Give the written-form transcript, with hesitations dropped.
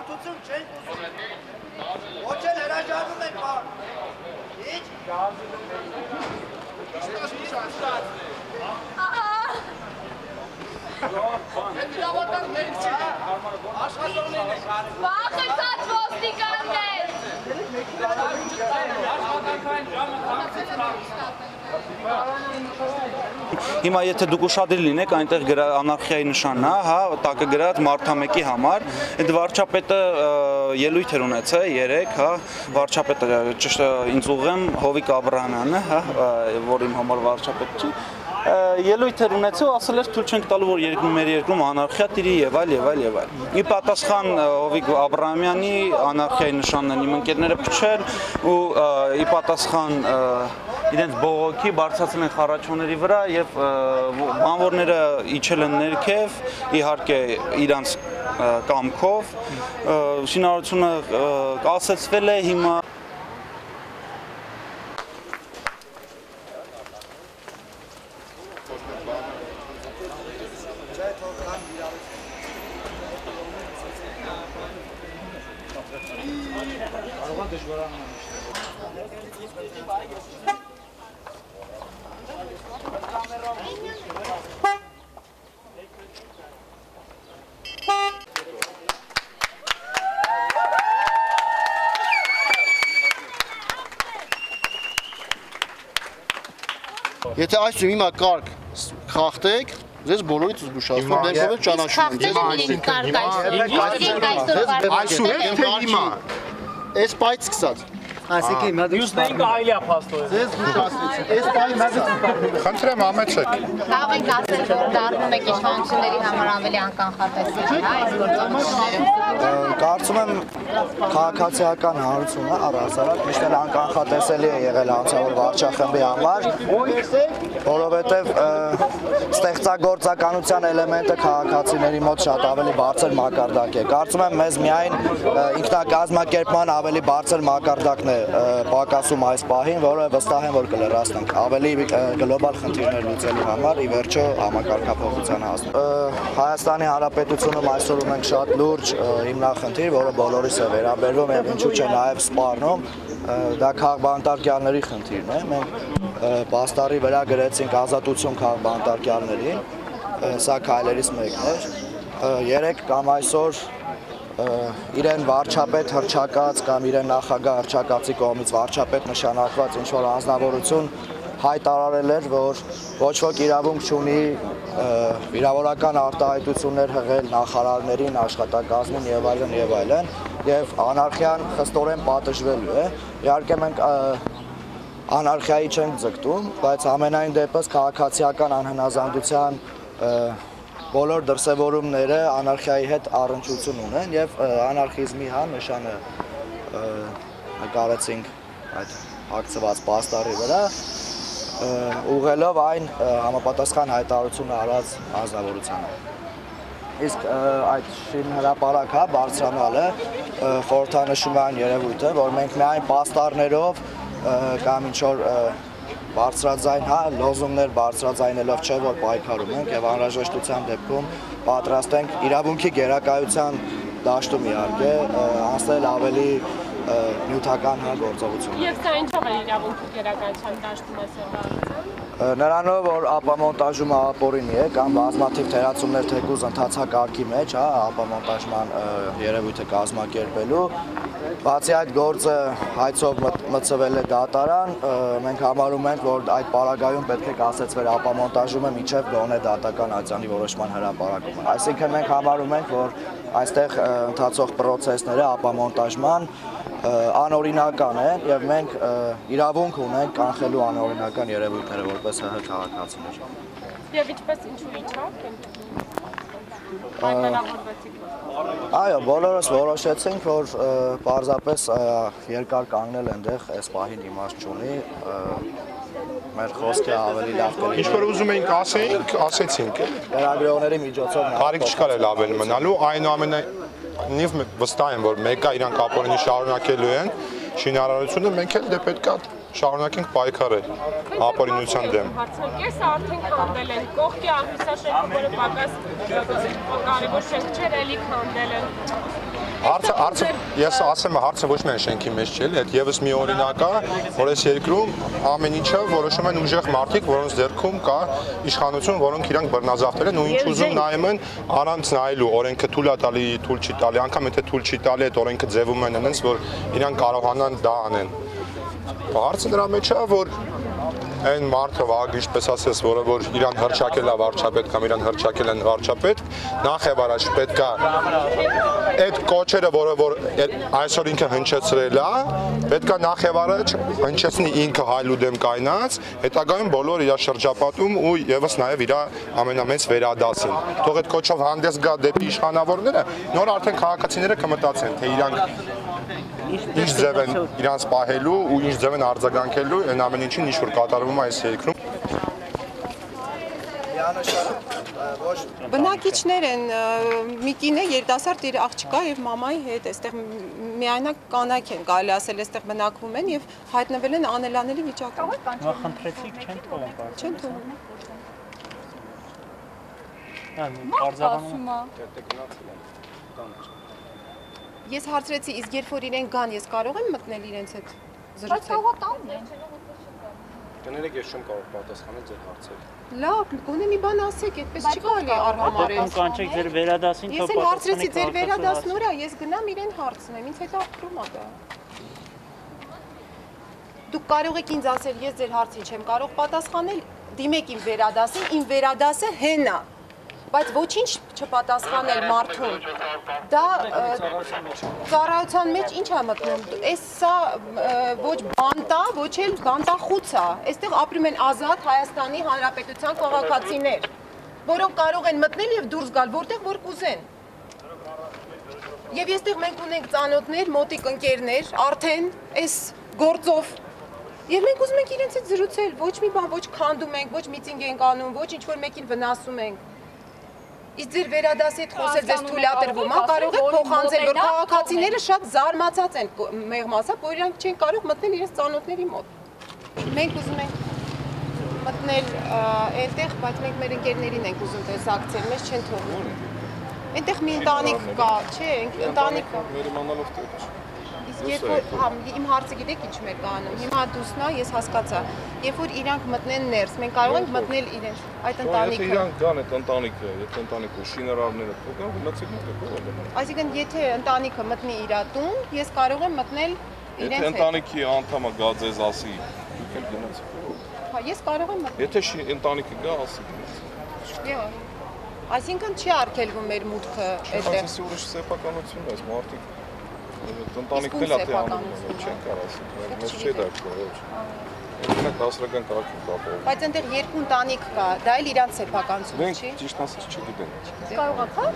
Բարդություն չենք ուզում։ Ոչ էլ հրաժարվում ենք բար։ Ինչ։ Վախեցած ոստիկաններ։ Հիմա եթե դուք ուշադիր լինեք, այնտեղ անարխիայի նշանն է, հա, տակը գրած մարտամեկի համար։ Այդ վարչապետը ելույթ էր ունեցել 3, հա, վարչապետը ճիշտ ինձ ուղղեմ Հովիկ Աբրահամյանը, հա, որ իմ համար վարչապետ չի։ Ելույթ էր ունեցել, ասել էր թույլ չենք տալու, որ մեր երկրում անարխիա տիրի եւ այլ եւ այլ եւ այլ։ Ի պատասխան Հովիկ Աբրահամյանի անարխիայի նշանն են իմ ընկերները փչել ու ի պատասխան իրենց բողոքի բարձրացել են խառաչոների վրա եւ բանվորները իջել են ներքև, իհարկե իրանց կամքով, շինարարությունը կասեցվել է հիմա Եթե այսում հիմա կարգ խախտեք, ձեզ բոլորից զգուշացնում, դեպքում ճանաչում եմ։ Այս պայից սկսած։ Այսինքն մյուսներին կարելի է փաստորեն։ Ձեզ զգուշացնեցին։ Այս պայից Խնդրեմ ամեցեք։ Լավ ենք ասել, որ դառնում եք իշխանությունների համար ավելի անկանխատեսելի, հա, այս գործողությունները։ Կարծում եմ քաղաքացիական հանրությունը առհասարակ միշտ էլ անկանխատեսելի է եղել անցյալ վարչախմբի համար, որովհետև ստեղծագործականության էլեմենտը քաղաքացիների մոտ շատ ավելի բարձր մակարդակ է։ Կարծում եմ մեզ միայն ինքնակազմակերպման ավելի բարձր մակարդակն է պակասում այս պահին, որը վստահ եմ, որ կլրացնենք ավելի գլոբալ խնդիրներ լուծելու համար, ի վերջո համակարգափոխության հասնենք։ Հայաստանի Հանրապետությունում այսօր ունենք շատ լուրջ հիմնախնդիր, որը բոլորիս է վերաբերվում եւ ինչու՞ չէ նաեւ սպառնում, դա քաղբանտարկյալների խնդիրն է։ Մենք պաստառի վրա գրեցինք ազատություն քաղբանտարկյալներին, սա քայլերից մեկն էր։ 3 կամ այսօր իրեն վարչապետ հռչակած կամ իրեն նախագահ հռչակածի կողմից վարչապետ նշանակված ինչ-որ անձնավորություն հայտարարել էր, որ ոչ ոք իրավունք չունի վիրավորական արտահայտություններ հղել նախարարներին, աշխատակազմին եւ այլն եւ այլն, եւ անարխիան խստորեն պատժվելու է։ Իհարկե մենք անարխիայի չենք ձգտում, բայց ամենայն դեպս քաղաքացիական անհնազանդության բոլոր դրսևորումները անարխիայի հետ առնչություն ունեն եւ անարխիզմի հա նշանը նկարեցինք այդ ակցված պաստառի վրա ուղղելով այն համապատասխան հայտարարություն արած անձնավորությանը։ Իսկ այդ շինհրապարակ հա բարձրանալը խորհրդանշում է այն երևույթը, որ մենք միայն պաստառներով կամ ինչ-որ բարձրաձայն հա լոզունգներ բարձրաձայնելով չէ որ պայքարում ենք եւ անհրաժեշտության դեպքում պատրաստ ենք իրավունքի գերակայության դաշտում իհարկե անցնել ավելի նյութական հա գործողություն։ Եվ սա ինչով է իրավունքի գերակայության դաշտում է սերվարության։ Նրանով որ ապամոնտաժումը ապօրինի է կամ բազմաթիվ թերացումներ թեկուզ ընթացակարգի մեջ հա ապամոնտաժման երևույթը կազմակերպելու բացի այդ գործը հայցով մտցվել է դատարան, մենք համարում ենք, որ այդ պարագայում պետք է կասեցվեր ապամոնտաժումը մինչև գոնե դատական արձանի որոշման հրապարակումը։ Այսինքն մենք համարում ենք, որ այստեղ ընթացող պրոցեսները ապամոնտաժման անօրինական են եւ մենք իրավունք ունենք կանխելու անօրինական երևույթները որպես ՀՀ քաղաքացիներ։ Եվ ինչպես ինչու իջավ։ Այո, բոլորս որոշեցինք, որ պարզապես երկար կանգնել այնտեղ այս պահին իմաստ չունի, մեր խոսքը ավելի լավ կլինի։ Ինչ որ ուզում էինք ասեինք, ասեցինք։ Լրագրողների միջոցով Կարիք չկար էլ ավել մնալու, այնուամենայնիվ վստահ եմ, որ մեկը իրանք ապօրինի շարունակելու են շինարարությունը, մենք էլ դե պետք է շարունակենք պայքարել ապօրինության դեմ։ Հարցակես արդեն քանդել են, կողքի աղյուսաշենքը, որը պակաս կարևոր շենք չէր, էլի քանդել են։ Հա, հարցը ես ասեմ հարցը ոչ միայն շենքի մեջ չէ, այդ եւս մի օրինակ է, որ այս երկրում ամեն ինչը որոշում են ուժեղ մարդիկ, որոնց ձեռքում կա իշխանություն, որոնք իրանք բռնազավթել են ու ինչ ուզում նայում են առանց նայելու օրենքը թույլ է տալի, թույլ չի տալի, անգամ եթե թույլ չի տալի, այդ օրենքը ձևում են այնպես, որ իրանք կարողանան դա անեն։ Հարցը դրա մեջ է, որ այն մարդը վաղ ինչպես ասես, որը որ իրան հրճակել է վարչապետ կամ իրան հրճակել են վարչապետ, նախ եւ առաջ պետք է այդ կոչերը, որը որ այսօր ինքը հնչեցրել է, պետք է նախ եւ առաջ հնչեցնի ինքը հայլու դեմ կայնած, հետագայում բոլոր իր շրջապատում ու եւս նաեւ իր ամենամեծ վերադասին։ Թող այդ կոչով հանդես գա դեպի իշխանավորները, նոր արդեն քաղաքացիները կմտածեն, թե իրանք ինչ ձև են իրանց պահելու ու ինչ ձև են արձագանքելու այն ամեն ինչին ինչ որ կատարվում է այս երկրում։ Բնակիչներ են, մի կին է երիտասարդ իր աղջկա եւ մամայի հետ, այստեղ միայնակ կանայք են, կարելի ասել, այստեղ բնակվում են եւ հայտնվել են անելանելի վիճակում։ Խնդրեցիք չեն թողում բարձր։ Չեն թողում։ Ես հարցրեցի, իսկ երբ որ իրեն գան, ես կարող եմ մտնել իրենց հետ զրուցել։ Կներեք, ես չեմ կարող պատասխանել ձեր հարցերը։ Լավ, գոնե մի բան ասեք, այդպես չի կարելի արհամարել։ Կանչեք ձեր վերադասին, Ես էլ հարցրեցի ձեր վերադասն ուր է, ես գնամ իրեն հարցնեմ, ինձ հետաքրքրում է դա։ Դուք կարող եք ինձ ասել, ես ձեր հարցին չեմ կարող պատասխանել, դիմեք իմ վերադասին, իմ վերադասը հեն է։ Բայց ոչինչ չպատասխանել մարդուն, դա ծառայության մեջ ինչ է մտնում, այս սա ոչ բանտ է, ոչ էլ բանտախուց է, այստեղ ապրում են ազատ Հայաստանի Հանրապետության քաղաքացիներ, որոնք կարող են մտնել և դուրս գալ, որտեղ որ կուզեն։ Եվ այստեղ մենք ունենք ծանոթներ, մոտիկ ընկերներ, արդեն այս գործով, և մենք ուզում ենք իրենց հետ զրուցել, ոչ մի բան, ոչ քանդում ենք, ոչ միտինգ ենք անում, ոչ ինչ-որ մեկին վնասում ենք։ Իսկ ձեր վերադասի հետ խոսել ձեզ թույլատրվում է, կարող եք փոխանցել, որ քաղաքացիները շատ զարմացած են մեղմացած, որ իրանք չեն կարող մտնել իրենց ծանոթների մոտ։ Մենք ուզում ենք մտնել այնտեղ, բայց մենք մեր ընկերներին ենք ուզում տեսակցել, մեզ չեն թողնում։ Այնտեղ մի ընտանիք կա, չէ, ընտանիք կա։ Մեր իմանալով տեղ։ Իսկ երբ որ իմ հարցը գիտեք ինչ մեր կանում, հիմա դուսնա ես հասկացա, երբ որ իրանք մտնեն ներս, մենք կարող ենք մտնել իրենց այդ ընտանիքը։ Եթե իրանք գան այդ ընտանիքը, եթե ընտանիքը շինարարները փոխան, գնացեք մտեք։ Այսինքն եթե ընտանիքը մտնի իր տուն, ես կարող եմ մտնել իրենց հետ։ Եթե ընտանիքի անդամը գա ձեզ ասի, դուք էլ գնացեք։ Հա, ես կարող եմ մտնել։ Եթե ընտանիքը գա, ասի գնացեք։ Այսինքն չի արգելվում մեր մուտքը այդտեղ։ Այս ուրիշ սեփականություն է, մարդիկ ընտանիքն էլ է անում, չեն կարող ասել, մեզ չի դա ոչ։ Մենք դասական կարգին կապով։ Բայց այնտեղ երկու ընտանիք կա, դա էլ իրանց սեփականություն չի։ Մենք ճիշտ ասած չգիտենք։ Կարող եք, հա։